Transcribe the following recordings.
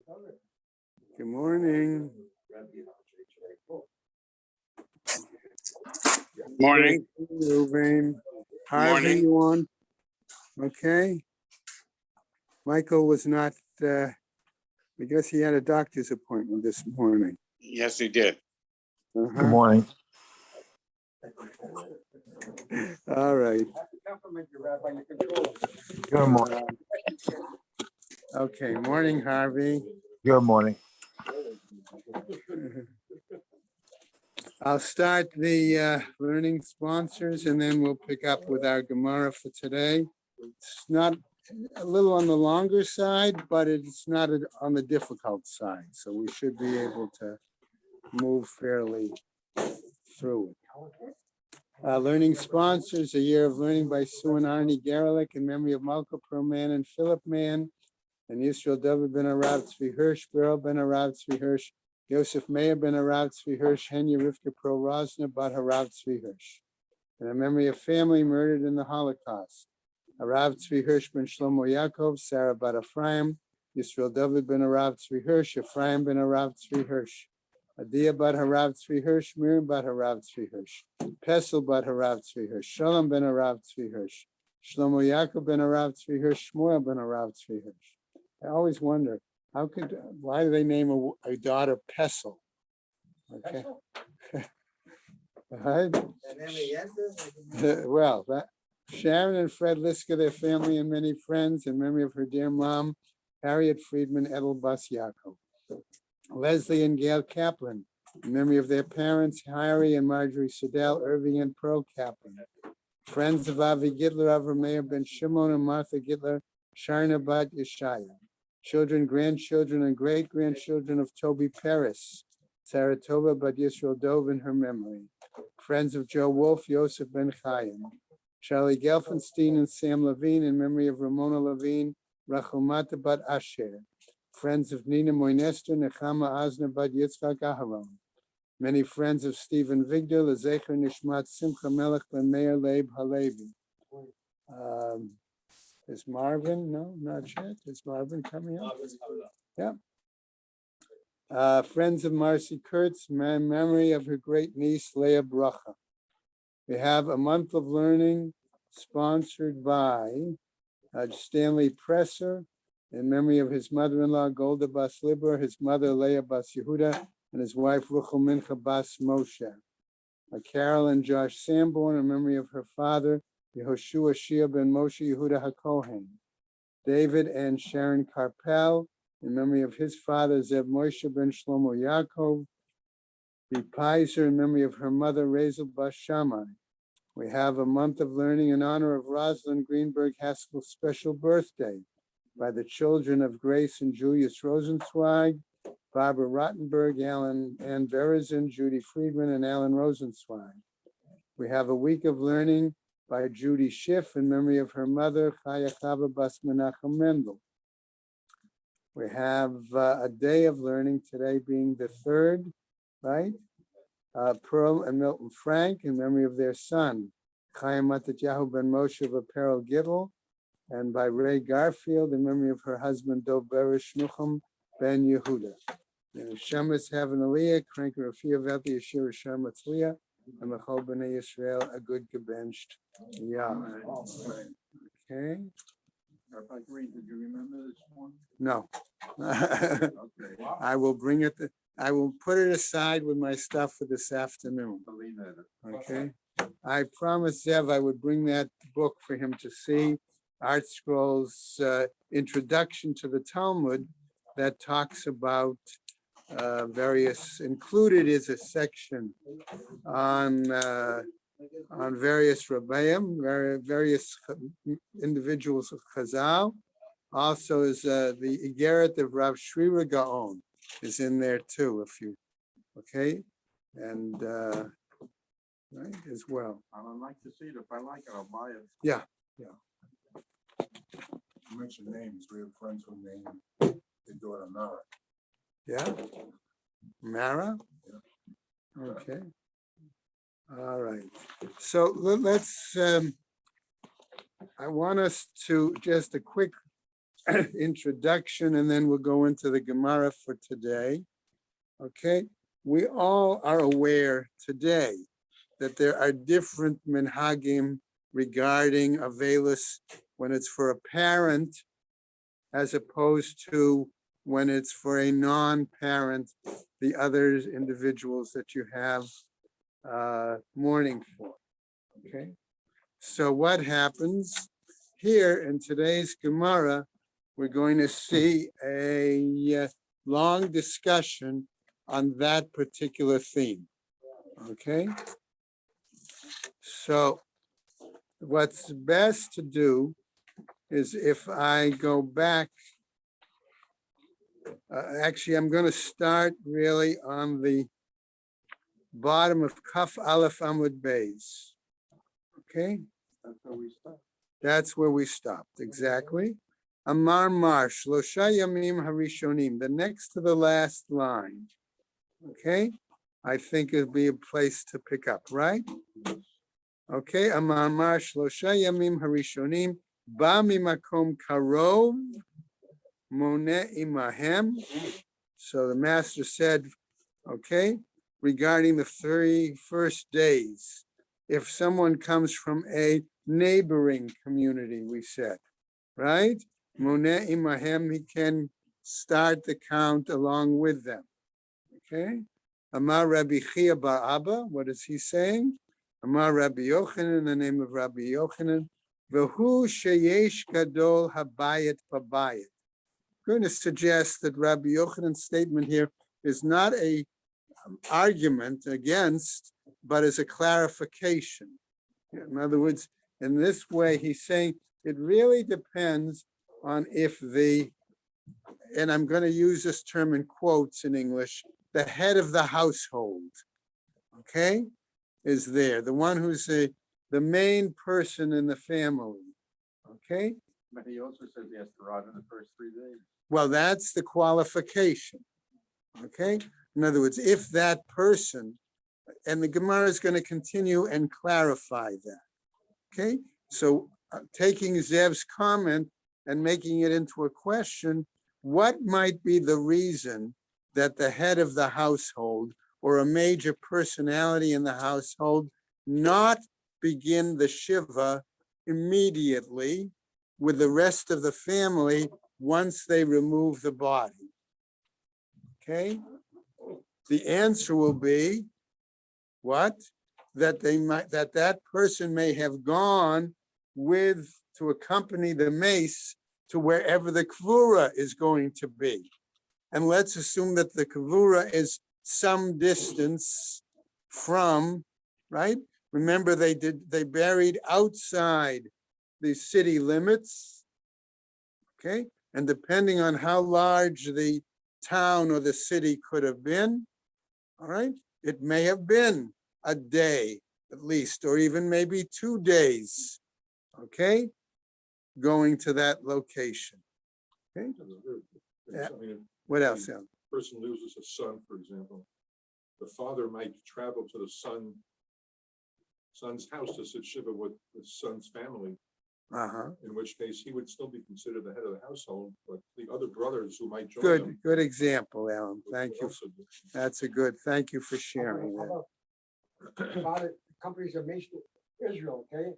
Good morning. Morning. Ruvain. Harvey, Morning. you on? Okay. Michael was not, I guess he had a doctor's appointment this morning. Yes, he did. Uh-huh. Good morning. All right. Good morning. Okay, morning, Harvey. Good morning. I'll start the learning sponsors and then we'll pick up with our Gemara for today. It's not a little on the longer side, but it's not on the difficult side. So we should be able to move fairly through it. Learning sponsors, A Year of Learning by Sue and Arnie Garelick in memory of Malka Perlman and Philip Mann, and Yisrael David ben Arav Tzvi Hirsch, Beryl ben Arav Tzvi Hirsch, Yosef Meir ben Arav Tzvi Hirsch, Henya Rivka Pro Rosner bat Harav Tzvi Hirsch. In memory of family murdered in the Holocaust, Arav Tzvi Hirsch ben Shlomo Yaakov, Sarah bat Ephraim, Yisrael David ben Arav Tzvi Hirsch, Ephraim ben Arav Tzvi Hirsch, Adia bat Harav Tzvi Hirsch, Miriam bat Harav Tzvi Hirsch, Pesel bat Harav Tzvi Hirsch, Shalom ben Arav Tzvi Hirsch, Shlomo Yaakov ben Arav Tzvi Hirsch, Shmuel ben Arav Tzvi Hirsch. I always wonder, why do they name a daughter Pesel? Okay. Right? Well, Sharon and Fred Liska, their family and many friends, in memory of her dear mom, Harriet Friedman Edel Bas Yaakov. Leslie and Gail Kaplan, in memory of their parents, Harry and Marjorie Sedell, Irving and Pearl Kaplan. Friends of Avi Gitler, Avram ben Shimon and Martha Gitler, Sharna bat Yeshaya. Children, grandchildren, and great-grandchildren of Toby Paris, Saratova bat Yisrael Dov in her memory. Friends of Joe Wolf, Yosef ben Chaim. Charlie Gelfenstein and Sam Levine in memory of Ramona Levine, Rachumata bat Asher. Friends of Nina Moinester, Nechama Azna bat Yitzchak Aharon. Many friends of Stephen Vigdor, Lezecher Nishmat Simcha Melech ben Meir Leib Halevi. Is Marvin? No, not yet. Is Marvin coming up? Yeah. Friends of Marcy Kurtz, memory of her great niece, Leah Bracha. We have a month of learning sponsored by Stanley Presser in memory of his mother-in-law, Golda Bas Libor, his mother, Leah Bas Yehuda, and his wife, Ruchel Mincha Bas Moshe. Carol and Josh Sanborn in memory of her father, Yehoshua Shia ben Moshe Yehuda HaKohen. David and Sharon Carpel, in memory of his father, Zev Moshe ben Shlomo Yaakov. B. Pizer, in memory of her mother, Razel Bas Shammai. We have a month of learning in honor of Rosalind Greenberg Haskell's special birthday by the children of Grace and Julius Rosenzweig, Barbara Rottenberg, Ann Verizon, Judy Friedman, and Alan Rosenzweig. We have a week of learning by Judy Schiff in memory of her mother, Chaya Chava Bas Menachem Mendel. We have a day of learning today being the 3rd, right? Pearl and Milton Frank in memory of their son, Chaim Matatyahu ben Moshe of Apparel Gittel, and by Ray Garfield in memory of her husband, Dov Berish Nucham ben Yehuda. Shemitz Heaven Aliyah, Kranker Afia Velti Yeshua Shemitz Leah, and Mechol B'nai Yisrael, a good gebenched Yah. Okay. Did you remember this one? No. I will bring it, I will put it aside with my stuff for this afternoon. Okay. I promised Zev I would bring that book for him to see, Art Scroll's Introduction to the Talmud, that talks about various, included is a section on various Rabbeim, various individuals of Chazal. Also is the Igeret of Rav Shrira Gaon is in there too, if you, okay, and right, as well. I would like to see it. If I like it, I'll buy it. Yeah. You mentioned names. We have friends who name their daughter Nara. Yeah, Mara? Okay. All right. So let's, I want us to just a quick introduction, and then we'll go into the Gemara for today. Okay, we all are aware today that there are different minhagim regarding Avelis when it's for a parent as opposed to when it's for a non-parent, the other individuals that you have mourning for. Okay, so what happens here in today's Gemara? We're going to see a long discussion on that particular theme. Okay, so what's best to do is if I go back, actually, I'm going to start really on the bottom of Kaf Aleph Amud Beis. Okay, That's how we start. that's where we stopped, exactly. Amar Mar, Shlosha Yamim Harishonim, the next to the last line. Okay, I think it'd be a place to pick up, right? Okay, Amar Mar, Shlosha Yamim Harishonim, Ba Mimakom Karov, Moneh Imahem. So the master said, okay, regarding the 3 first days, if someone comes from a neighboring community, we said, right? Moneh Imahem, he can start the count along with them. Okay. Amar Rabbi Chia Bar Abba, what is he saying? Amar Rabbi Yochanan, in the name of Rabbi Yochanan, V'hu sheyesh gadol habayit babayit. I'm going to suggest that Rabbi Yochanan's statement here is not a argument against, but as a clarification. In other words, in this way, he's saying it really depends on if the, and I'm going to use this term in quotes in English, the head of the household, okay, is there, the one who's the main person in the family, okay? But he also says he has to rot in the first 3 days. Well, that's the qualification, okay? In other words, if that person, and the Gemara is going to continue and clarify that, okay? So taking Zev's comment and making it into a question, what might be the reason that the head of the household or a major personality in the household not begin the Shiva immediately with the rest of the family once they remove the body? Okay? The answer will be what? That they might, that person may have gone with to accompany the mace to wherever the kvura is going to be. And let's assume that the kvura is some distance from, right? Remember, they buried outside the city limits, okay? And depending on how large the town or the city could have been, all right, it may have been a day at least, or even maybe 2 days, okay, going to that location. Okay, Yeah. I mean, what else? Al? if a person loses a son, for example, the father might travel to the son's house to sit shiva with the son's family, Uh-huh. in which case he would still be considered the head of the household, but the other brothers who might join him. Good example, Alan. would Thank you. also be- That's a good, thank you for sharing that. About it, companies are based in Israel, okay?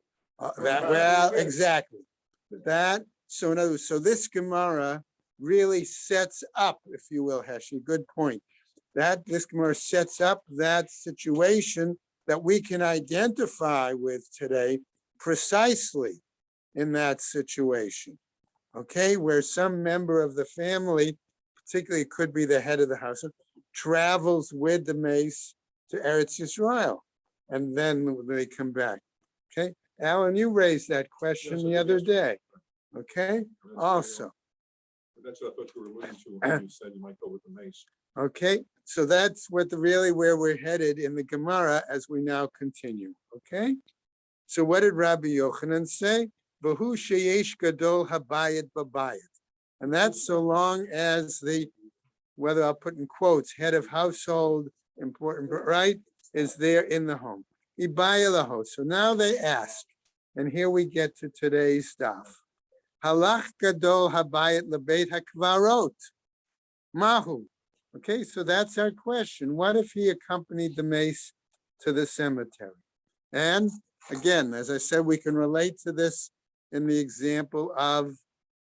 Well, exactly. That, so in other words, so this Gemara really sets up, if you will, Heshi, good point. That this Gemara sets up that situation that we can identify with today precisely in that situation. Okay, where some member of the family, particularly it could be the head of the house, travels with the mace to Eretz Yisrael, and then they come back. Okay, Alan, you raised that question the other day. Okay, also. That's what I thought you were alluding to when you said you might go with the mace. Okay, so that's what really where we're headed in the Gemara as we now continue. Okay, so what did Rabbi Yochanan say? V'hu sheyesh gadol habayit babayit, and that's so long as the, whether I'll put in quotes, head of household, important, right, is there in the home. Ibaya laho. So now they ask, and here we get to today's stuff. Halach gadol habayit lebeit hakvarot. Mahu. Okay, so that's our question. What if he accompanied the mace to the cemetery? And again, as I said, we can relate to this in the example of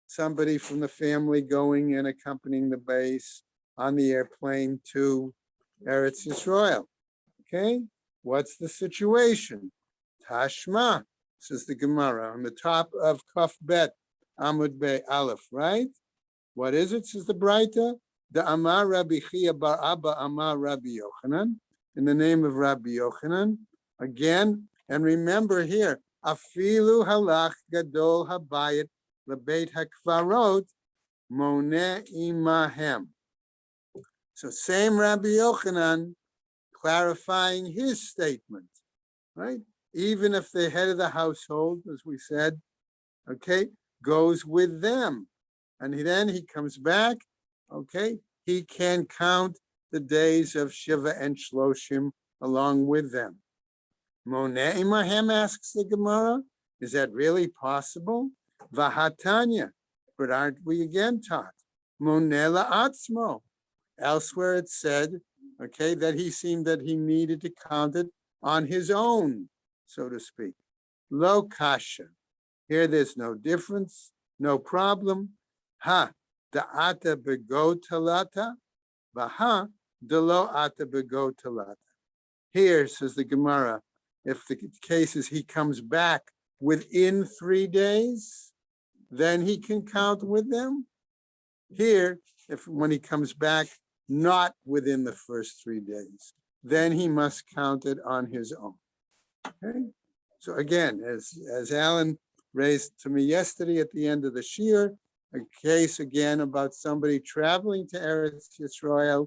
somebody from the family going and accompanying the base on the airplane to Eretz Yisrael. Okay, what's the situation? Tashma, says the Gemara on the top of Kaf Bet Amud Be Aleph, right? What is it? Says the Braita. The Amar Rabbi Chia Bar Abba Amar Rabbi Yochanan, in the name of Rabbi Yochanan, again, and remember here, Afilu halach gadol habayit lebeit hakvarot moneh imahem. So same Rabbi Yochanan clarifying his statement, right? Even if the head of the household, as we said, okay, goes with them, and then he comes back, okay, he can count the days of Shiva and Shloshim along with them. Moneh imahem, asks the Gemara, is that really possible? Vahatanya, but aren't we again taught? Moneh la'atzmo. Elsewhere it said, okay, that he seemed that he needed to count it on his own, so to speak. Lo kasha. Here there's no difference, no problem. Ha, da'ata bego talata, vaha, delo ata bego talata. Here, says the Gemara, if the case is he comes back within 3 days, then he can count with them. Here, if when he comes back not within the first 3 days, then he must count it on his own. Okay? So again, as Alan raised to me yesterday at the end of the shiur, a case again about somebody traveling to Eretz Yisrael.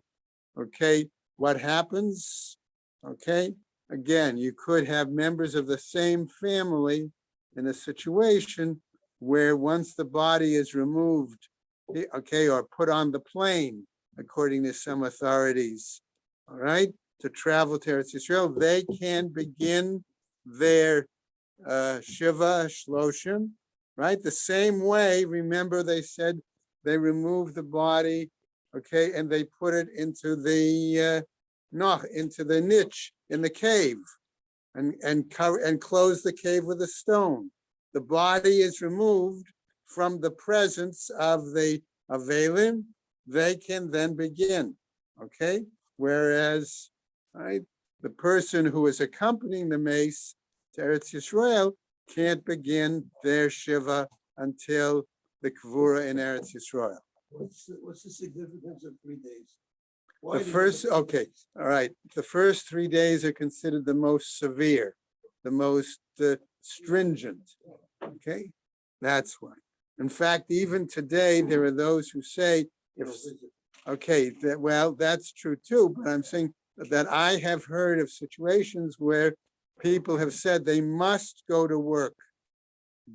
Okay, what happens? Okay, again, you could have members of the same family in a situation where once the body is removed, okay, or put on the plane, according to some authorities, all right, to travel to Eretz Yisrael, they can begin their Shiva Shloshim, right? The same way, remember they said they removed the body, okay, and they put it into the into the niche in the cave and close the cave with a stone. The body is removed from the presence of the Avelim, they can then begin, okay? Whereas, right, the person who is accompanying the mace to Eretz Yisrael can't begin their Shiva until the Kvura in Eretz Yisrael. What's the significance of 3 days? The first, okay, all right. The first 3 days are considered the most severe, the most stringent, okay? That's why. In fact, even today, there are those who say, okay, well, that's true too, but I'm saying that I have heard of situations where people have said they must go to work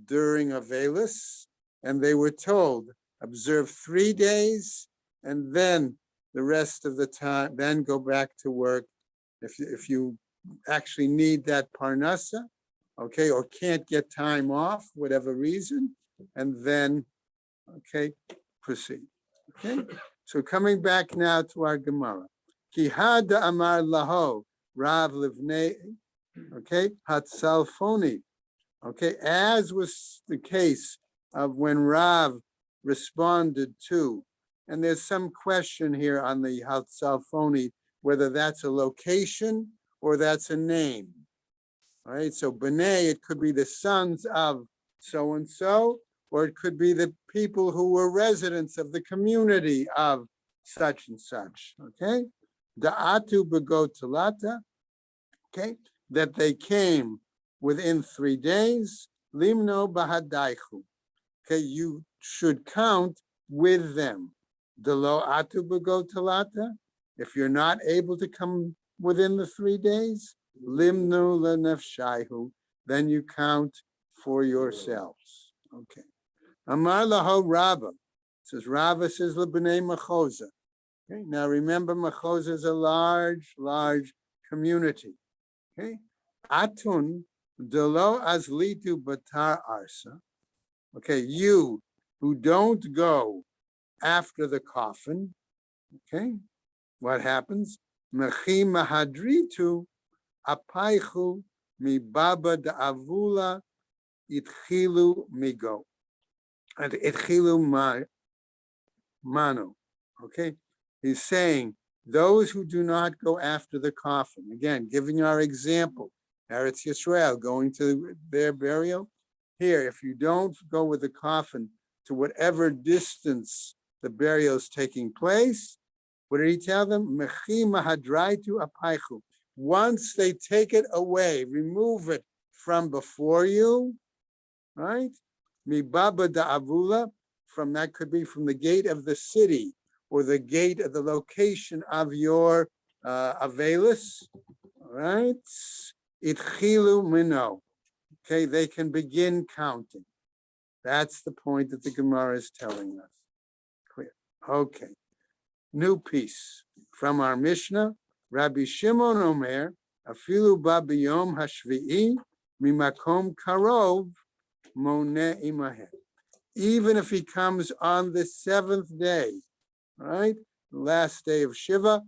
during Avelis, and they were told, observe 3 days, and then the rest of the time, then go back to work if you actually need that parnasa, okay, or can't get time off, whatever reason, and then, okay, proceed, okay? So coming back now to our Gemara. Ki hada amar laho Rav Livnei, okay, Hatsalfoni, okay, as was the case of when Rav responded to, and there's some question here on the Hatsalfoni, whether that's a location or that's a name. All right, so B'nai, it could be the sons of so-and-so, or it could be the people who were residents of the community of such and such, okay? Da'atu b'go talata, okay? That they came within 3 days, limno bahadaichu, okay? You should count with them. Delo atu b'go talata, if you're not able to come within the 3 days, limnu lenefshaihu, then you count for yourselves, okay? Amar laho Rava, says Rava says lebnei Machoza. Okay, now remember Machoza is a large community. Okay, Atun delo azlitu batar arsa. Okay, you who don't go after the coffin, okay, what happens? Mechi mahadritu apaichu mi baba da avula itchilu migo. And itchilu manu. Okay, he's saying those who do not go after the coffin, again, giving our example, Eretz Yisrael, going to their burial. Here, if you don't go with the coffin to whatever distance the burial is taking place, what did he tell them? Mechi mahadraitu apaichu. Once they take it away, remove it from before you, right? Mi baba da avula, from that could be from the gate of the city or the gate of the location of your avelis, right? Itchilu mino. Okay, they can begin counting. That's the point that the Gemara is telling us. Clear. Okay. New piece from our Mishnah. Rabbi Shimon Omer, afilu ba biyom hashvi'i mimakom karov moneh imahem. Even if he comes on the seventh day, right, the last day of Shiva,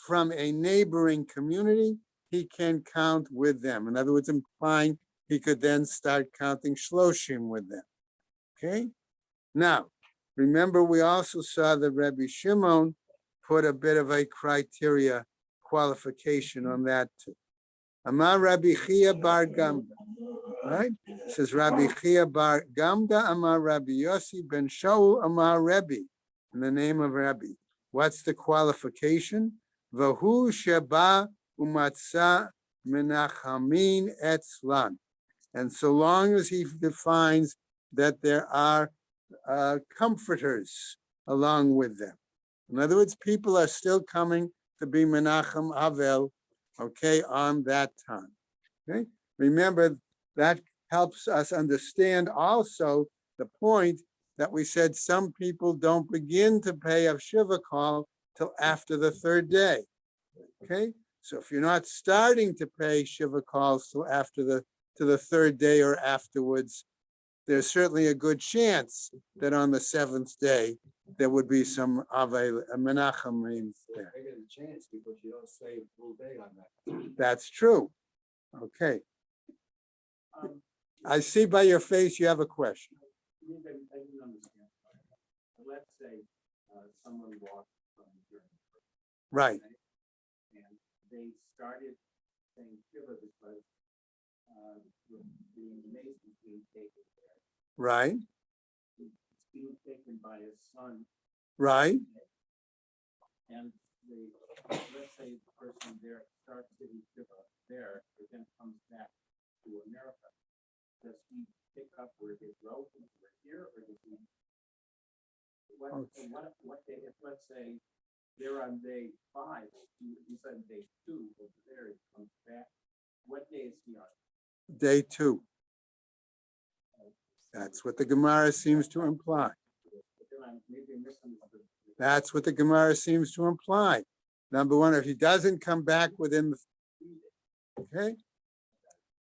from a neighboring community, he can count with them. In other words, implying he could then start counting shloshim with them. Okay? Now, remember we also saw that Rabbi Shimon put a bit of a criteria qualification on that too. Amar Rabbi Chia bar Gamda, right? It says Rabbi Chia bar Gamda Amar Rabbi Yossi ben Shaul Amar Rebbe, in the name of Rabbi. What's the qualification? Vahu sheba umatzah menachamin etzlan. And so long as he defines that there are comforters along with them. In other words, people are still coming to be Menachem Avel, okay, on that time. Okay, remember that helps us understand also the point that we said some people don't begin to pay of Shiva call till after the third day. Okay, so if you're not starting to pay Shiva calls till after the third day or afterwards, there's certainly a good chance that on the seventh day there would be some Menachem there. I get a chance because you don't say a full day on that. That's true. Okay. I see by your face you have a question. I didn't understand. Let's say someone walked from the journey. Right. And they started saying Shiva because the mace is being taken there. Right. It's being taken by his son. Right. And let's say the person there starts sitting Shiva there, but then comes back to America. Does he pick up where his relatives were here, or does he? What day? If let's say they're on day 5, he's on day 2 over there. He comes back. What day is he on? Day 2. That's what the Gemara seems to imply. That's what the Gemara seems to imply. Number one, if he doesn't come back within the, okay.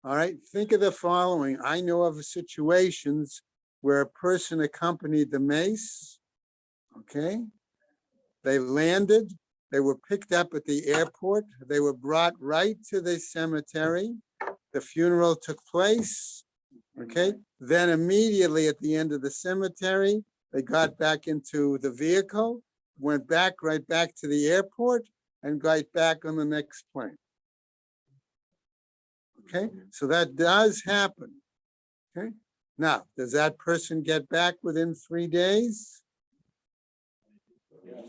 All right, think of the following. I know of situations where a person accompanied the mace, okay? They landed, they were picked up at the airport, they were brought right to the cemetery, the funeral took place, okay? Then immediately at the end of the cemetery, they got back into the vehicle, went back right back to the airport, and got back on the next plane. Okay, so that does happen. Okay, now, does that person get back within 3 days?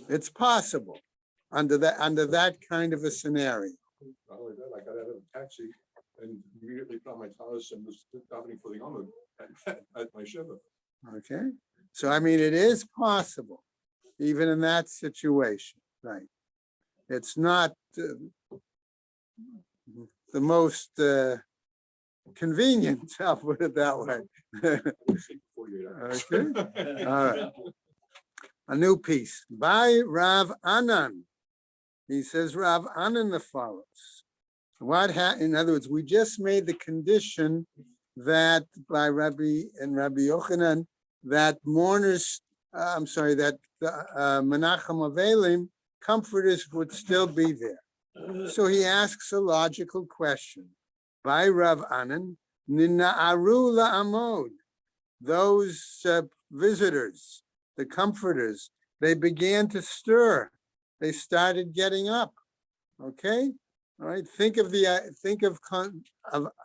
It's possible under that kind of a scenario. Not only that, I got out of a taxi and immediately found my house and was davening for the Yom at my Shiva. Okay, so I mean, it is possible, even in that situation, right? It's not the most convenient, I'll put it that way. Okay, all right. A new piece by Rav Anan. He says Rav Anan the follows. In other words, we just made the condition that by Rabbi Yochanan, that mourners, that Menachem Avelim, comforters would still be there. So he asks a logical question. By Rav Anan, Nina'aru la'amod, those visitors, the comforters, they began to stir. They started getting up. Okay, all right. Think of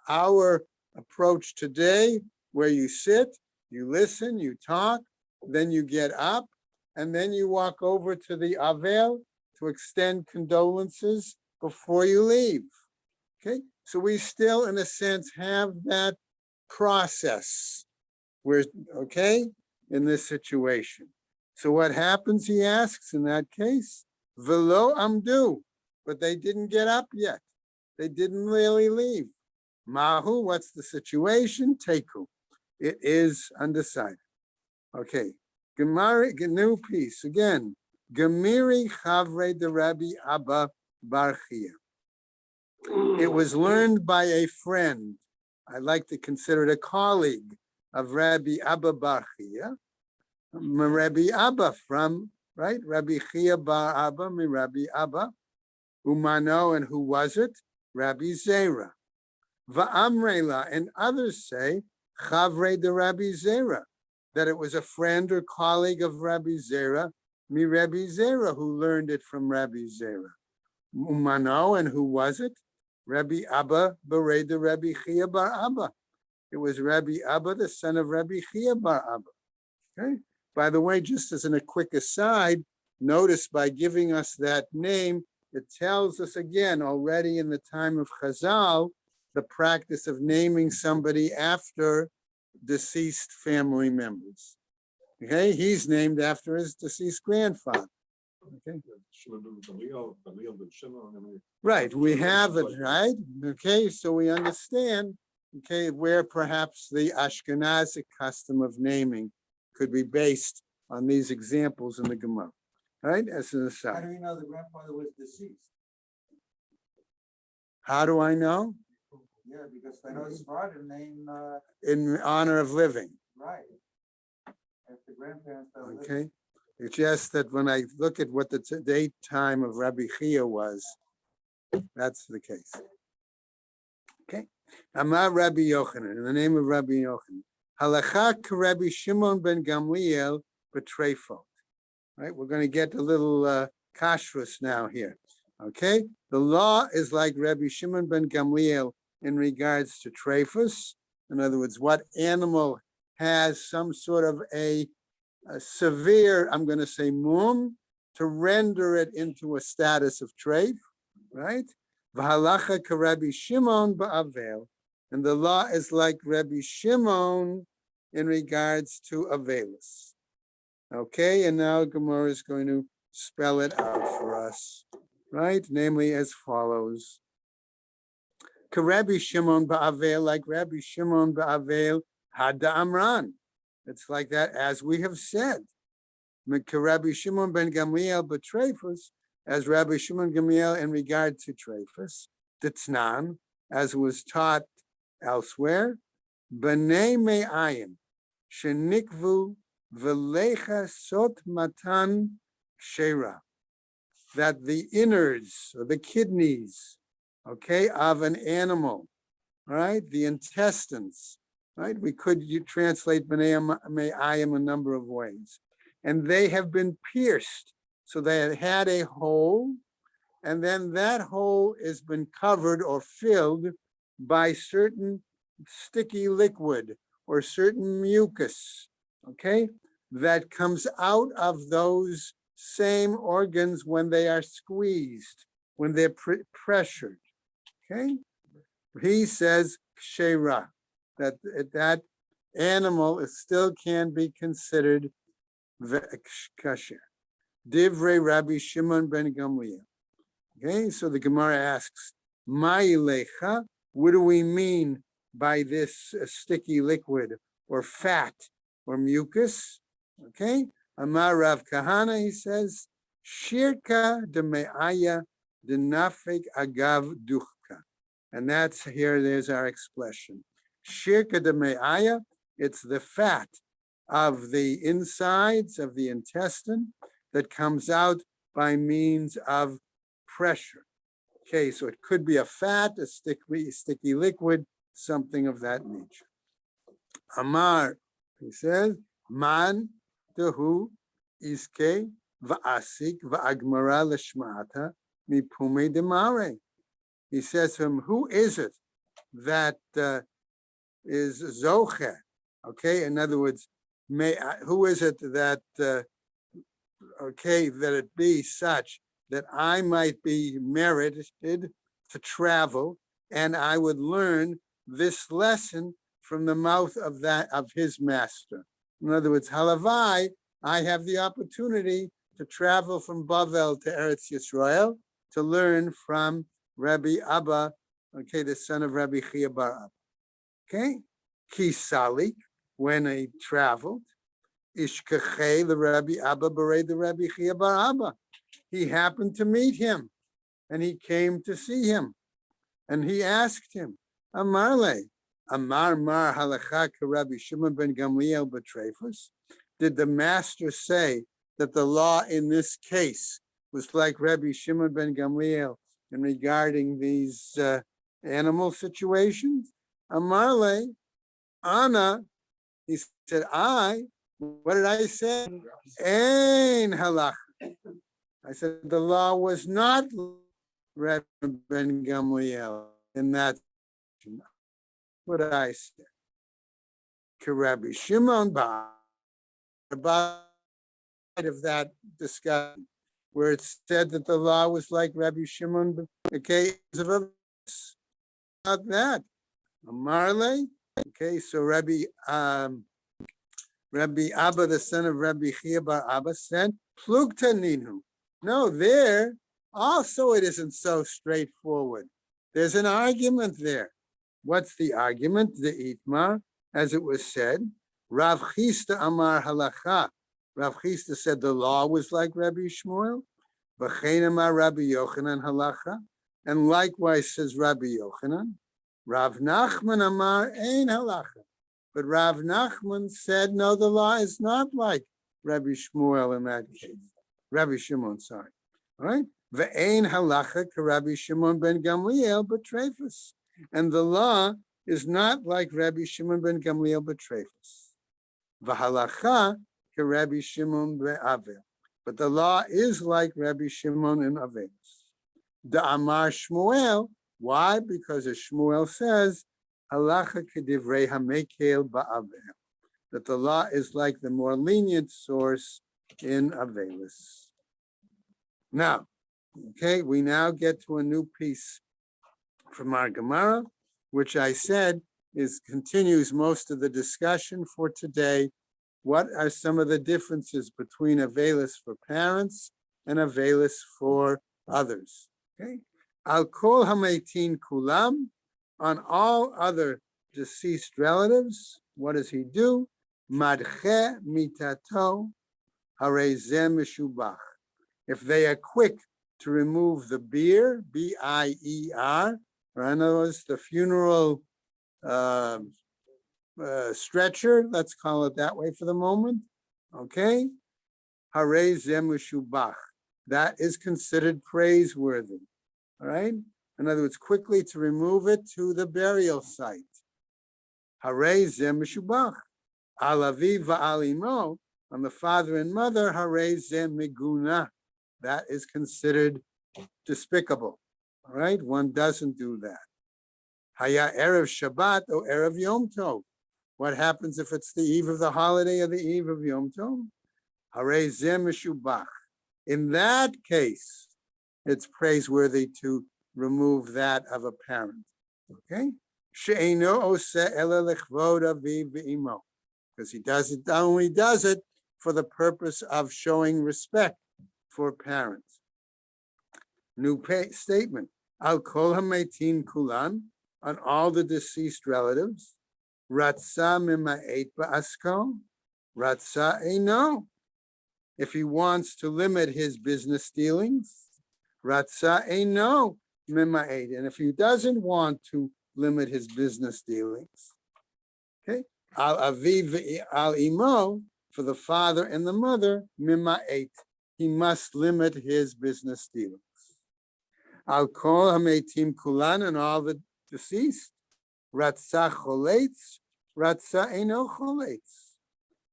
our approach today, where you sit, you listen, you talk, then you get up, and then you walk over to the Avel to extend condolences before you leave. Okay, so we still, in a sense, have that process. We're okay in this situation. So what happens, he asks, in that case? Velo amdu, but they didn't get up yet. They didn't really leave. Mahu, what's the situation? Teku. It is undecided. Okay. Gemari, new piece. Again. Gemiri Chavre de Rabbi Abba Barchia. It was learned by a friend. I like to consider it a colleague of Rabbi Abba Barchia. Rabbi Abba from, right? Rabbi Chia Bar Abba, Rabbi Abba. Umano, and who was it? Rabbi Zera. Va'amrela, and others say, Chavre de Rabbi Zera, that it was a friend or colleague of Rabbi Zera, Rabbi Zera, who learned it from Rabbi Zera. Umano, and who was it? Rabbi Abba Berei de Rabbi Chia Bar Abba. It was Rabbi Abba, the son of Rabbi Chia Bar Abba. Okay. By the way, just as a quick aside, notice by giving us that name, it tells us again already in the time of Chazal, the practice of naming somebody after deceased family members. Okay, he's named after his deceased grandfather. Okay. Right, we have it, right? Okay, so we understand, okay, where perhaps the Ashkenazic custom of naming could be based on these examples in the Gemara. Right, as an How aside. do we know the grandfather was deceased? How do I know? Yeah, because I know Spartan name, In honor of living, right. If the grandparents don't live. okay? It's just that when I look at what the date time of Rabbi Chia was, that's the case. Okay. Amar Rabbi Yochanan, in the name of Rabbi Yochanan. Halachak Rabbi Shimon ben Gamliel betrayfot. Right, we're going to get a little kashrus now here. Okay, the law is like Rabbi Shimon ben Gamliel in regards to trephus. In other words, what animal has some sort of a severe, I'm going to say mum, to render it into a status of treif, right? V'halacha ka Rabbi Shimon ba'avel, and the law is like Rabbi Shimon in regards to avelus. Okay, and now Gemara is going to spell it out for us, right? Namely as follows. Ka Rabbi Shimon ba'avel, like Rabbi Shimon ba'avel, Hada Amran. It's like that, as we have said. Ka Rabbi Shimon ben Gamliel b'treifus, as Rabbi Shimon Gamliel in regard to treifus, Ditznan, as was taught elsewhere, B'nei me'ayim, shenikvu v'lecha sot matan shera, that the innards or the kidneys, okay, of an animal, right, the intestines, right, we could translate b'nei me'ayim a number of ways, and they have been pierced, so they had a hole, and then that hole has been covered or filled by certain sticky liquid or certain mucus, okay, that comes out of those same organs when they are squeezed, when they're pressured, okay? He says, kshera, that animal still can be considered kasher. Divrei Rabbi Shimon ben Gamliel. Okay, so the Gemara asks, Ma'ilecha, what do we mean by this sticky liquid or fat or mucus? Okay, Amar Rav Kahana, he says, Shirka de me'aya de nafek agav duchka. And that's here, there's our expression. Shirka de me'aya, it's the fat of the insides of the intestine that comes out by means of pressure. Okay, so it could be a fat, a sticky liquid, something of that nature. Amar, he says, man tehu iske va'asik va'agmara l'shmata mipume demare. He says to him, who is it that is zoche? Okay, in other words, who is it that, okay, that it be such that I might be merited to travel and I would learn this lesson from the mouth of his master. In other words, halavai, I have the opportunity to travel from Bavel to Eretz Yisrael to learn from Rabbi Abba, okay, the son of Rabbi Chia bar Abba. Okay, Kisalik, when I traveled, Ishkachei, the Rabbi Abba Berei, the Rabbi Chia bar Abba. He happened to meet him, and he came to see him, and he asked him, Amarle, Amar Mar Halacha Rabbi Shimon ben Gamliel Betrefus. Did the master say that the law in this case was like Rabbi Shimon ben Gamliel in regarding these animal situations? Amarle, Anna, he said, what did I say? Ein halacha. I said the law was not Rabbi ben Gamliel in that. What I said. Rabbi Shimon about of that discussion, where it said that the law was like Rabbi Shimon, okay, about that. Marley, okay, so Rabbi Abba, the son of Rabbi Chia bar Abba, said, Plugta ninu. No, there also it isn't so straightforward. There's an argument there. What's the argument? The Itmar, as it was said, Rav Chisda Amar Halacha. Rav Chisda said the law was like Rabbi Shmuel. V'chein Amar Rabbi Yochanan Halacha. And likewise says Rabbi Yochanan. Rav Nachman Amar Ein Halacha. But Rav Nachman said, no, the law is not like Rabbi Shmuel in that case. Rabbi Shimon, sorry. All right? Ve'ein halacha ka Rabbi Shimon ben Gamliel betrefus. And the law is not like Rabbi Shimon ben Gamliel betrefus. V'halacha ka Rabbi Shimon be'avel. But the law is like Rabbi Shimon in Avelis. The Amar Shmuel. Why? Because as Shmuel says, halacha kedivrei hamekel ba'avel. That the law is like the more lenient source in Avelis. Now, okay, we now get to a new piece from our Gemara, which I said continues most of the discussion for today. What are some of the differences between Avelis for parents and Avelis for others? Okay, Al kol hametin kulam, on all other deceased relatives, what does he do? Madche mitato harezem mishubach. If they are quick to remove the bier, B-I-E-R, or in other words, the funeral stretcher, let's call it that way for the moment, okay? Harei zemushubach. That is considered praiseworthy, all right? In other words, quickly to remove it to the burial site. Harei zemushubach. Alavi va'alimo, on the father and mother, harei zemiguna. That is considered despicable. All right, one doesn't do that. Haya Erev Shabbat or Erev Yom Tov. What happens if it's the eve of the holiday or the eve of Yom Tov? Harei zeh meshubach. In that case, it's praiseworthy to remove that of a parent. Okay? She'eino oseh ela lechvod aviv ve'imo. Because he only does it for the purpose of showing respect for parents. New statement. Al kol hametin kulan, on all the deceased relatives. Ratza mima'et ba'asko. Ratza eino. If he wants to limit his business dealings. Ratza eino mima'et. And if he doesn't want to limit his business dealings, Okay, al aviv al imo, for the father and the mother, mima'et. He must limit his business dealings. Al kol hametim kulan, and all the deceased. Ratzah choletz, ratzah eno choletz.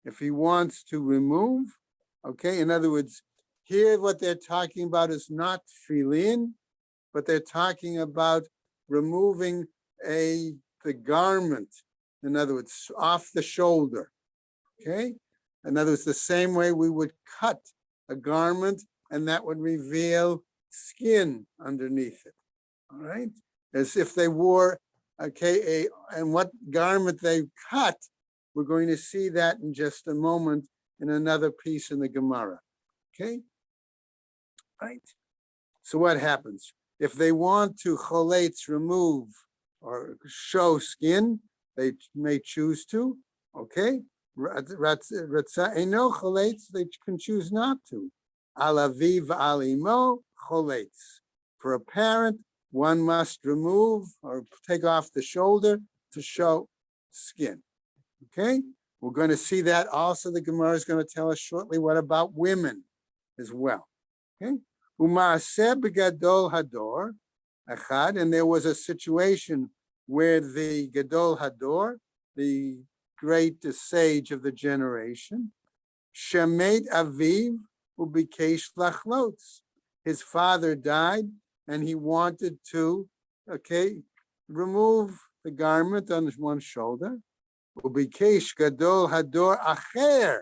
If he wants to remove, okay, in other words, here what they're talking about is not tefillin, but they're talking about removing the garment, in other words, off the shoulder, okay? In other words, the same way we would cut a garment and that would reveal skin underneath it, all right? As if they wore, okay, and what garment they cut, we're going to see that in just a moment in another piece in the Gemara, okay? Right? So what happens? If they want to choletz, remove or show skin, they may choose to, okay? Ratzah eno choletz, they can choose not to. Al aviv al imo choletz. For a parent, one must remove or take off the shoulder to show skin, okay? We're going to see that also. The Gemara is going to tell us shortly what about women as well, okay? Umaaseh begadol hador echad, and there was a situation where the gadol hador, the great sage of the generation, shemet aviv ubikesh lachlotz. His father died, and he wanted to, okay, remove the garment on one shoulder. Ubikesh gadol hador acher,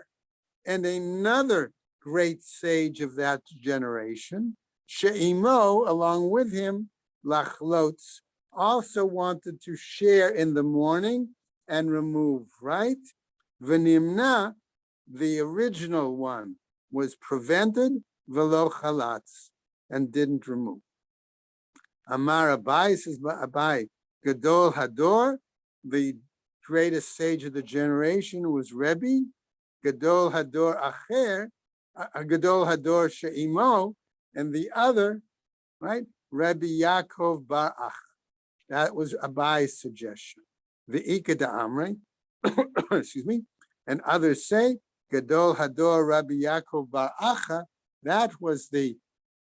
and another great sage of that generation, she'imo, along with him, lachlotz, also wanted to share in the mourning and remove, right? V'nimna, the original one, was prevented, velo chalatz, and didn't remove. Amar Abai, says Abai, gadol hador, the greatest sage of the generation was Rebbe, gadol hador acher, gadol hador she'imo, and the other, right, Rabbi Yaakov bar Acha. That was Abai's suggestion. The Ikeda Amre, excuse me, and others say gadol hador Rabbi Yaakov bar Acha. That was the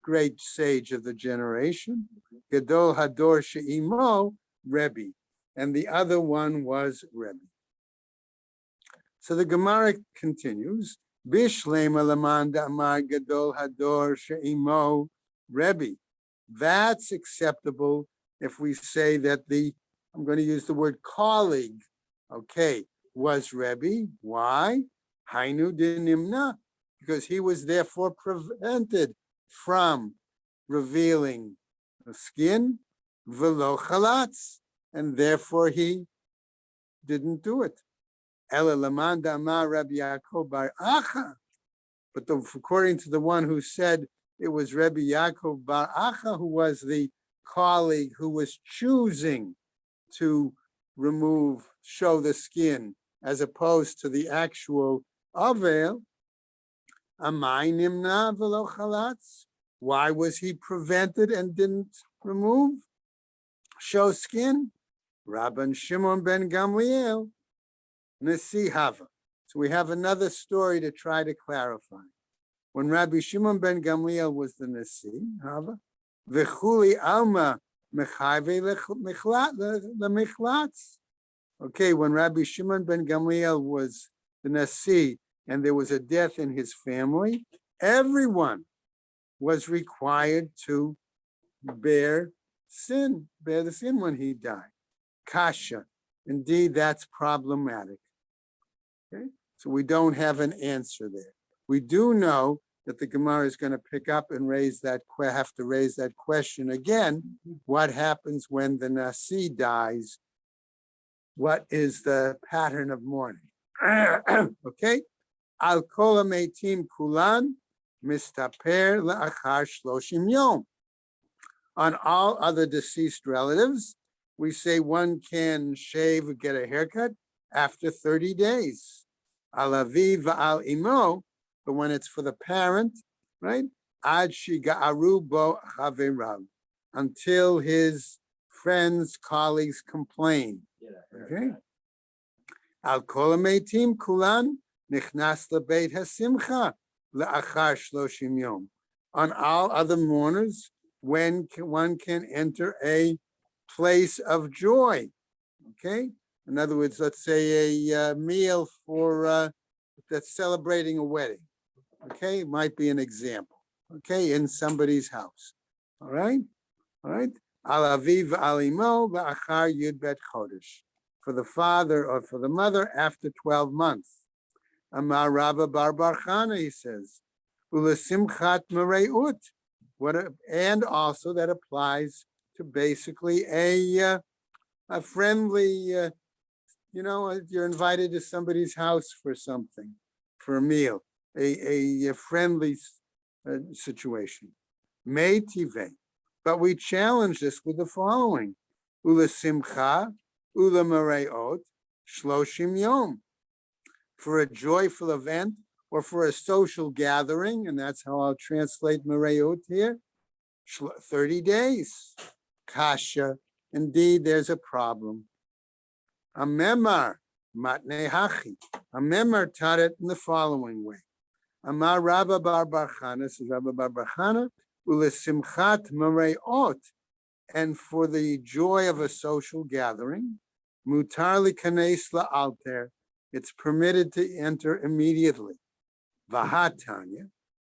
great sage of the generation. Gadol hador she'imo, Rebbe, and the other one was Rebbe. So the Gemara continues. Bishlem alaman da'amar gadol hador she'imo Rebbe. That's acceptable if we say that I'm going to use the word colleague, okay, was Rebbe. Why? Hainu dinimna, because he was therefore prevented from revealing the skin, velo chalatz, and therefore he didn't do it. Ela laman da'amar Rabbi Yaakov bar Acha. But according to the one who said it was Rabbi Yaakov bar Acha who was the colleague who was choosing to show the skin, as opposed to the actual Avel, Amai nimna velo chalatz. Why was he prevented and didn't show skin? Rabban Shimon ben Gamliel, Nasi Hava. So we have another story to try to clarify. When Rabbi Shimon ben Gamliel was the Nasi Hava, v'chuli alma mechayve lemechlatz. Okay, when Rabbi Shimon ben Gamliel was the Nasi and there was a death in his family, everyone was required to bear the sin when he died. Kasha. Indeed, that's problematic. Okay, so we don't have an answer there. We do know that the Gemara is going to pick up and have to raise that question again. What happens when the Nasi dies? What is the pattern of mourning? Okay, al kol meitim kulan mistaper la'achar shloshim yom. On all other deceased relatives, we say one can shave or get a haircut after 30 days. Al aviv al imo, but when it's for the parent, right? Ad shiga'aru bo chaverav, until his friends, colleagues complain. Okay. Al kol hametim kulan nichnas lebeit hasimcha le'achar shloshim yom. On all other mourners, when one can enter a place of joy. Okay. In other words, let's say a meal for that's celebrating a wedding. Okay, might be an example. Okay, in somebody's house. All right, all right. Al aviv al imo v'achar yud bet chodesh. For the father or for the mother after 12 months. Amar Rava bar bar Chana, he says, ulesimchat mereut. And also that applies to basically a friendly, you're invited to somebody's house for something, for a meal, a friendly situation. Meitive. But we challenge this with the following. Ula simcha, ula mareot, shloshim yom. For a joyful event or for a social gathering, and that's how I'll translate mareot here, 30 days. Kasha. Indeed, there's a problem. A memar, matne hachi. A memar taught it in the following way. Amar Rabba bar bar Chana, says Rabba bar bar Chana, ulesimchat mareot, and for the joy of a social gathering, mutar likanes la'alter, it's permitted to enter immediately. Vahatanya,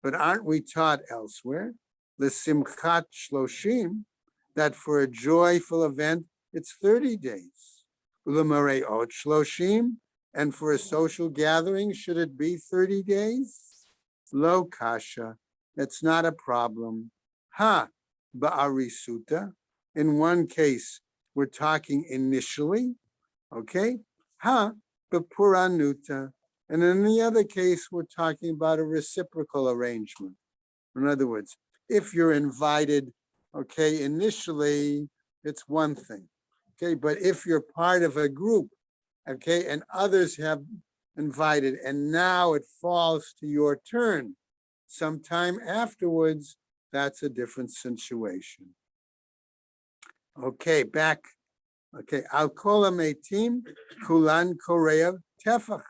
but aren't we taught elsewhere, lesimchat shloshim, that for a joyful event, it's 30 days. Ulamareot shloshim, and for a social gathering, should it be 30 days? Lo kasha, that's not a problem. Ha, ba'arisuta, in one case, we're talking initially, okay? Ha, ba'puranuta, and in the other case, we're talking about a reciprocal arrangement. In other words, if you're invited, okay, initially, it's one thing, okay? But if you're part of a group, okay, and others have invited, and now it falls to your turn, sometime afterwards, that's a different situation. Okay, back. Okay, Al kol hametim kulan korea tefach.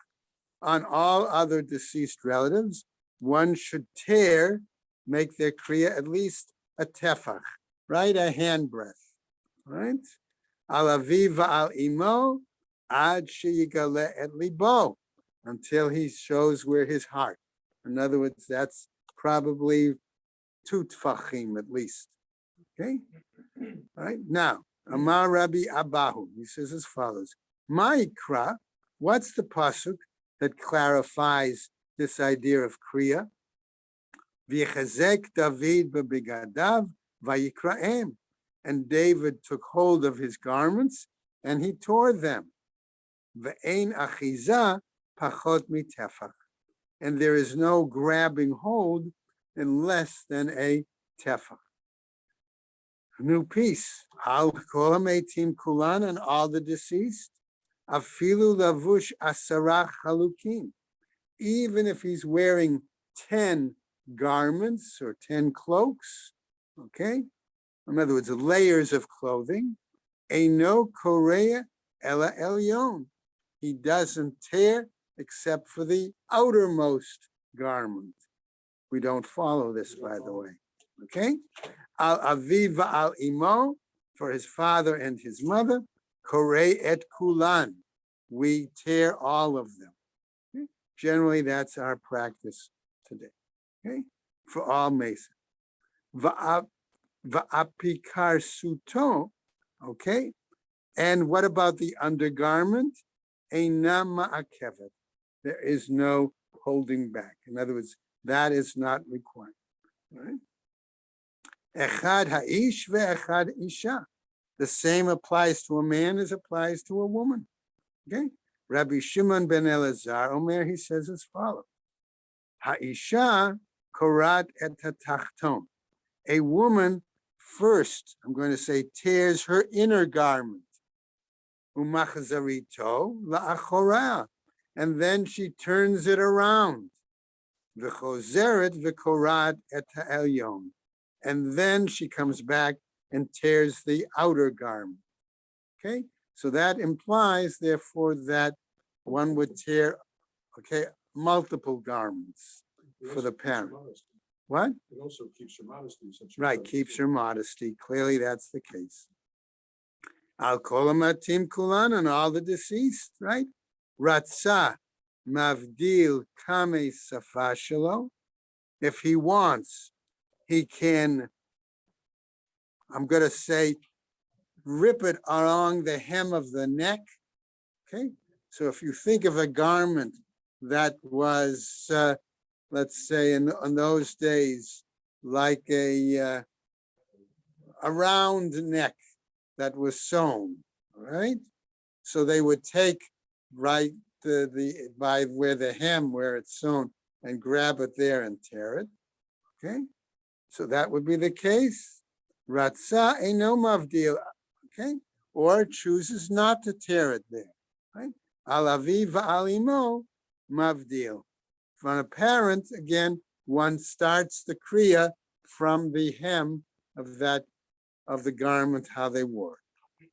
On all other deceased relatives, one should make their kriya at least a tefach, right? A handbreadth, right? Al aviv al imo ad sheyigale et libo, until he shows where his heart. In other words, that's probably 2 tfachim at least. Okay, all right. Now, Amar Rabbi Abahu, he says as follows: Ma'ikra, what's the pasuk that clarifies this idea of kriya? V'yechazek David b'bigadav vayikraem, and David took hold of his garments and he tore them. Ve'ein achiza pachot mitefach, and there is no grabbing hold in less than a tefach. New piece. Al kol hametim kulan, and all the deceased. Afilu lavush asarach halukim, even if he's wearing 10 garments or 10 cloaks, okay? In other words, layers of clothing. Eino korea ela elyon, he doesn't tear except for the outermost garment. We don't follow this, by the way, okay? Al aviv al imo, for his father and his mother. Korei et kulan, we tear all of them. Okay? Generally, that's our practice today. Okay, for all Masons. Va'apikar suto, okay? And what about the undergarment? Einam ma'akevet. There is no holding back. In other words, that is not required. Right? Echad ha'ish ve'echad isha. The same applies to a man as applies to a woman. Okay? Rabbi Shimon ben Elazar Omer, he says as follows: Ha'isha korat et hatachton. A woman first, I'm going to say, tears her inner garment. Umachzarito la'achora, and then she turns it around. V'chozeret v'korat et ha'elyon, and then she comes back and tears the outer garment. Okay, so that implies, therefore, that one would tear, okay, multiple garments It for also the keeps your parent. modesty. What? It also keeps your modesty. Since you Right, have- keeps her modesty. Clearly, that's the case. Al kolamatim kulan, and all the deceased, right? Ratza mavdil kame safashalo. If he wants, he can, I'm going to say, rip it along the hem of the neck. Okay, so if you think of a garment that was, let's say, in those days, like a round neck that was sewn, all right? So they would take right the by where the hem where it's sewn and grab it there and tear it. Okay, so that would be the case. Ratza eino mavdil, okay, or chooses not to tear it there, right? Alavi va'alimo mavdil. From a parent, again, one starts the kriya from the hem of that of the garment, how they wore it.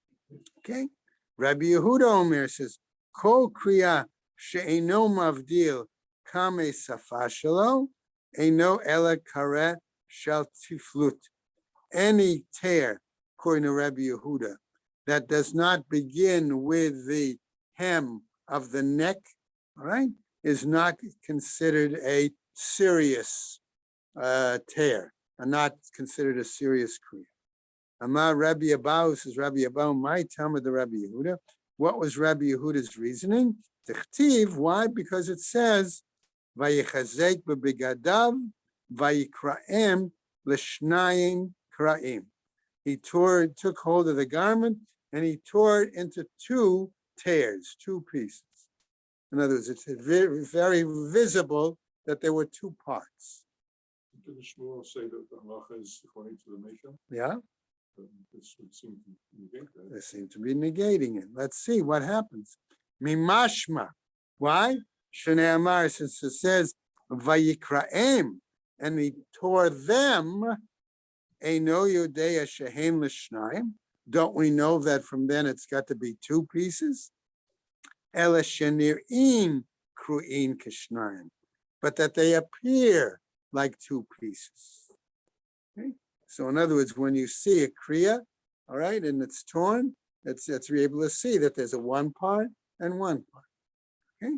Okay, Rabbi Yehuda Omer says, "Kol kriya she'eno mavdil kame safashalo, eno ela kare shel tiflut." Any tear, according to Rabbi Yehuda, that does not begin with the hem of the neck, all right, is not considered a serious tear, and not considered a serious kriya. Amar Rabbi Abahu, says Rabbi Abahu, my Talmud the Rabbi Yehuda. What was Rabbi Yehuda's reasoning? Tichtiv, why? Because it says, Vayichazek b'bigadav, vayikraem l'shnayim kraim. He took hold of the garment and he tore it into two tears, two pieces. In other words, it's very, very visible that there were two parts. Did the Shmuel say that the halacha is according to the Mishnah? Yeah, This would seem to negate that. they seem to be negating it. Let's see what happens. Mimashma. Why? Shnei Amar, since it says Vayikraem, and he tore them. Eino Yodea Shehem L'Shnayim. Don't we know that from then it's got to be two pieces? Ela Shenir'in Kru'in Kishnayim. But that they appear like two pieces. Okay? So in other words, when you see a kriya, all right, and it's torn, you're able to see that there's a one part and one part. Okay.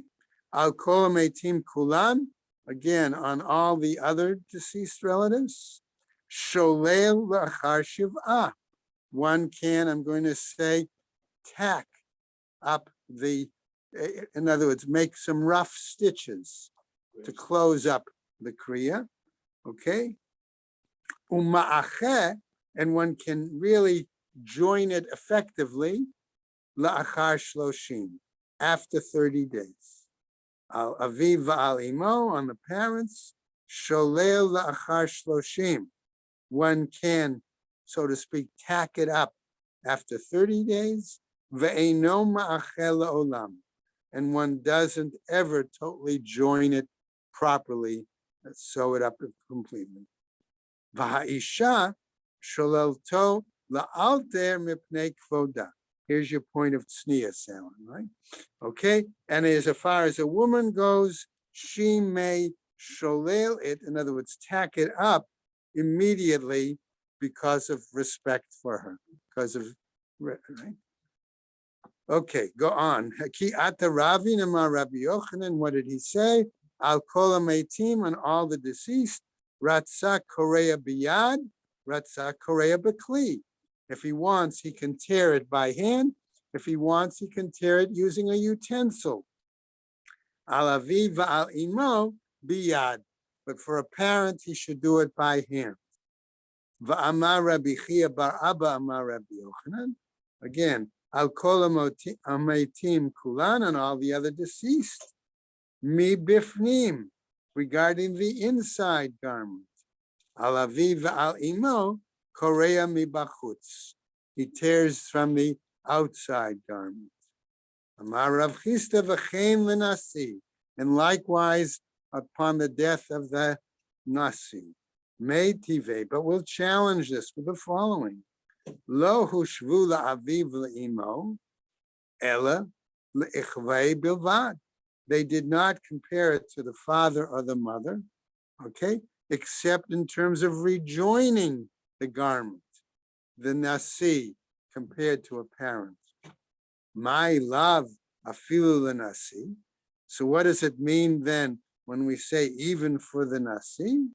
Al kol meitim kulan, again, on all the other deceased relatives. Sholel la'achar shiv'ah. One can, I'm going to say, tack up in other words, make some rough stitches to close up the kriya. Okay. Uma'acheh, and one can really join it effectively, la'achar shloshim, after 30 days. Al aviv va'al imo, on the parents, sholel la'achar shloshim. One can, so to speak, tack it up after 30 days, ve'eno ma'acheh la'olam, and one doesn't ever totally join it properly, sew it up completely. V'ha'isha sholelto la'alter mipnei kvoda. Here's your point of tznius, Alan, right? Okay, and as far as a woman goes, she may sholel it, in other words, tack it up immediately because of respect for her, right? Okay, go on. Ki ata Ravi Namar Rabbi Yochanan, what did he say? Al kol ha'meitim, on all the deceased, Ratza korea biyad, Ratza korea bekli. If he wants, he can tear it by hand. If he wants, he can tear it using a utensil. Al aviv va'al imo biyad. But for a parent, he should do it by hand. Va'amar Rabbi Chia bar Abba amar Rabbi Yochanan. Again, al kol ha'meitim kulan, and all the other deceased. Mi bifnim, regarding the inside garment. Al aviv al imo korea mi bachutz. He tears from the outside garment. Amar Rav Chisda v'chein l'nasi, and likewise upon the death of the nasi. Meitive, but we'll challenge this with the following: Lo hushvu la'aviv la'imo, ela le'ichvei bilvad. They did not compare it to the father or the mother, okay, except in terms of rejoining the garment, the nasi compared to a parent. My love, afilu the nasi. So what does it mean then when we say even for the nasi?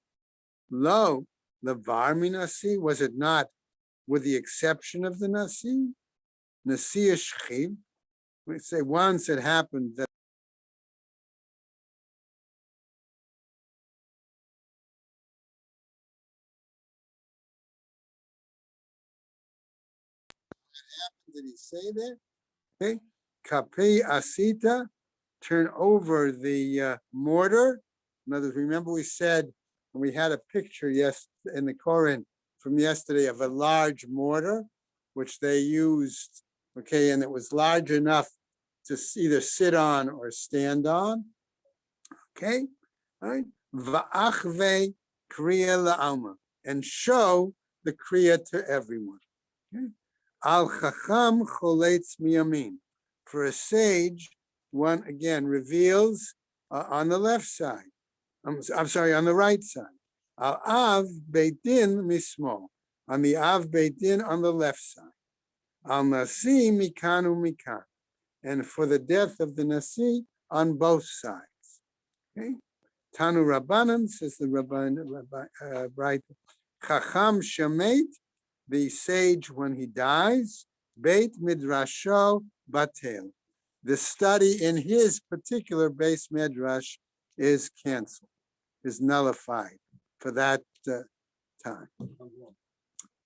Lo, the varmi nasi, was it not with the exception of the nasi? Nasi shchiv. We say once it happened that did he say there? Okay, kapi asita, turn over the mortar. In other words, remember we said when we had a picture in the Koran from yesterday of a large mortar, which they used, okay, and it was large enough to either sit on or stand on. Okay, all right. Va'achve kriya la'alma, and show the kriya to everyone. Okay. Al chacham choletz miyamin. For a sage, one again reveals on the left side. I'm sorry, on the right side. Al av beit din mismo. On the av beit din on the left side. Al nasi mikanu mikan. And for the death of the nasi on both sides. Okay. Tanu Rabbanan, says the Rabban, right? Chacham Shemet, the sage when he dies, Beit Midrasho Batel. The study in his particular base midrash is canceled, is nullified for that time.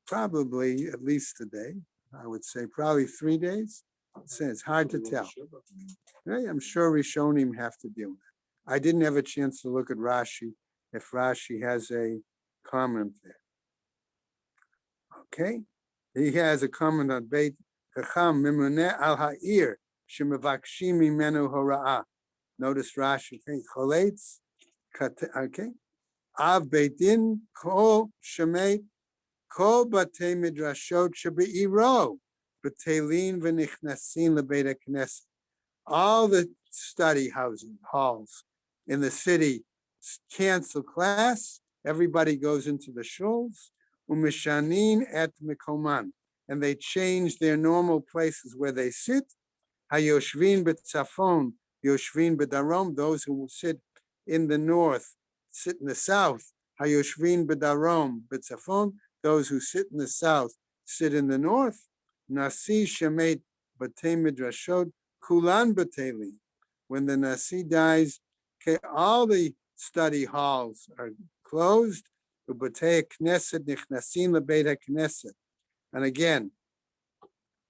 Probably at least a day, I would say, probably 3 days. It's hard to tell. Right? I'm sure Rishonim have to deal with it. I didn't have a chance to look at Rashi, if Rashi has a comment there. Okay, he has a comment on Beit Chacham Mimuneh al Ha'ir Shemavakshim Mimenu Hora'ah. Notice Rashi, okay, Choletz, okay, Av Beit Din Kol Shemet Kol Batei Midrashot Shebe'iro B'Teilin V'Nichnasin LeBeit HaKnesset. All the study halls in the city cancel class. Everybody goes into the shuls. Umishanin et mikoman, and they change their normal places where they sit. Hayoshvin b'tzafon, yoshvin b'darom. Those who will sit in the north sit in the south. Hayoshvin b'darom b'tzafon. Those who sit in the south sit in the north. Nasi shemet b'tei midrashot kulan b'teili. When the nasi dies, okay, all the study halls are closed. And again,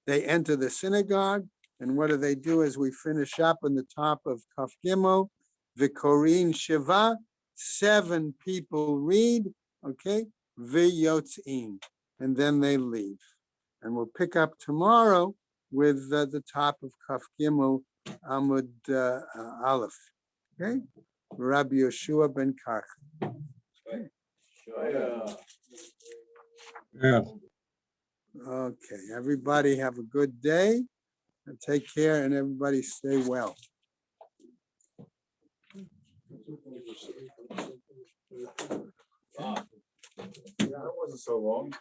they enter the synagogue, and what do they do as we finish up on the top of Kaf Gimel? V'korin Shiva, 7 people read, okay, v'yotzin, and then they leave. And we'll pick up tomorrow with the top of Kaf Gimel, Amud Aleph, okay? Rabbi Yeshua ben Karch. Yeah. Okay, everybody have a good day and take care, and everybody stay well. That wasn't so long.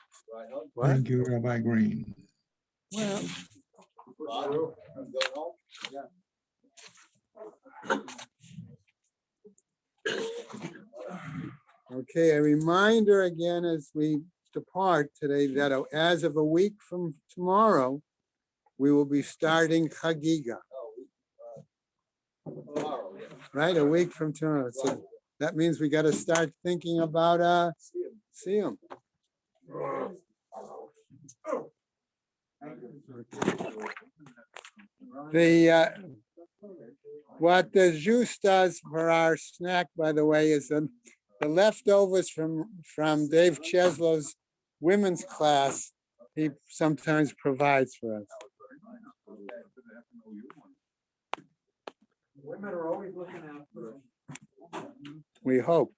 What? Thank you, Rabbi Green. Well, okay, a reminder again as we depart today that as of a week from tomorrow, we will be starting Chagiga. Right, a week from tomorrow. So that means we got to start thinking about Siyum. What the juice does for our snack, by the way, is the leftovers from Dave Cheslow's women's class. He sometimes provides for us. Women are always looking out for. We hope.